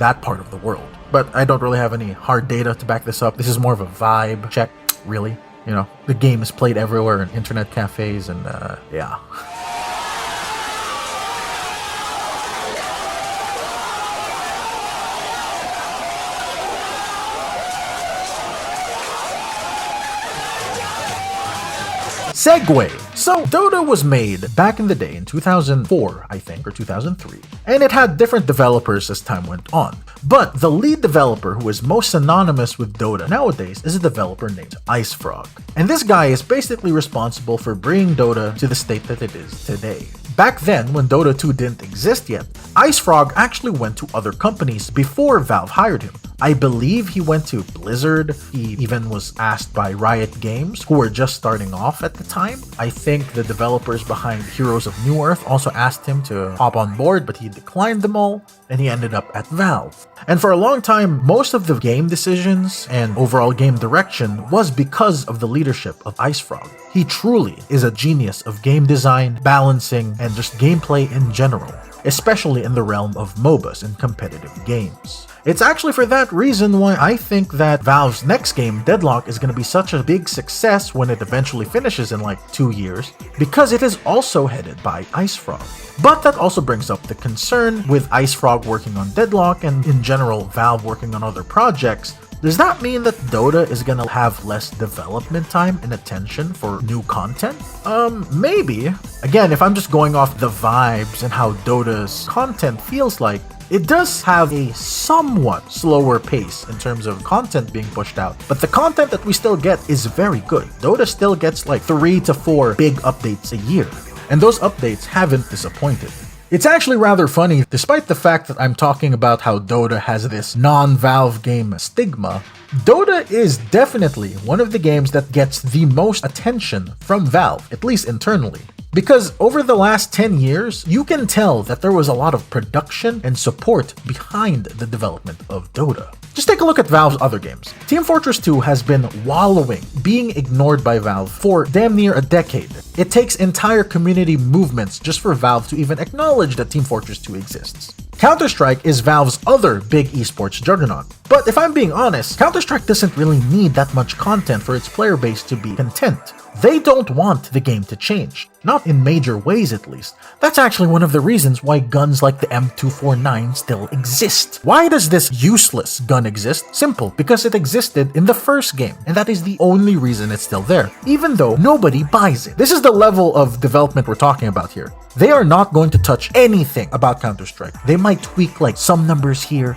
that part of the world. But I don't really have any hard data to back this up. This is more of a vibe check, really. You know, the game is played everywhere in internet cafes and yeah. Segue! So, Dota was made back in the day in 2004, I think, or 2003, and it had different developers as time went on. But the lead developer who is most synonymous with Dota nowadays is a developer named IceFrog. And this guy is basically responsible for bringing Dota to the state that it is today. Back then, when Dota 2 didn't exist yet, IceFrog actually went to other companies before Valve hired him. I believe he went to Blizzard. He even was asked by Riot Games, who were just starting off at the time. I think the developers behind Heroes of New Earth also asked him to hop on board, but he declined them all, and he ended up at Valve. And for a long time, most of the game decisions and overall game direction was because of the leadership of IceFrog. He truly is a genius of game design, balancing, and just gameplay in general, especially in the realm of MOBAs and competitive games. It's actually for that reason why I think that Valve's next game, Deadlock, is going to be such a big success when it eventually finishes in like 2 years, because it is also headed by IceFrog. But that also brings up the concern with IceFrog working on Deadlock and in general Valve working on other projects. Does that mean that Dota is gonna have less development time and attention for new content? Maybe. Again, if I'm just going off the vibes and how Dota's content feels like, it does have a somewhat slower pace in terms of content being pushed out, but the content that we still get is very good. Dota still gets like 3 to 4 big updates a year, and those updates haven't disappointed. It's actually rather funny, despite the fact that I'm talking about how Dota has this non-Valve game stigma, Dota is definitely one of the games that gets the most attention from Valve, at least internally. Because over the last 10 years, you can tell that there was a lot of production and support behind the development of Dota. Just take a look at Valve's other games. Team Fortress 2 has been wallowing, being ignored by Valve for damn near a decade. It takes entire community movements just for Valve to even acknowledge that Team Fortress 2 exists. Counter-Strike is Valve's other big esports juggernaut. But if I'm being honest, Counter-Strike doesn't really need that much content for its player base to be content. They don't want the game to change. Not in major ways, at least. That's actually one of the reasons why guns like the M249 still exist. Why does this useless gun exist? Simple, because it existed in the first game, and that is the only reason it's still there, even though nobody buys it. This is the level of development we're talking about here. They are not going to touch anything about Counter-Strike. They might tweak like some numbers here,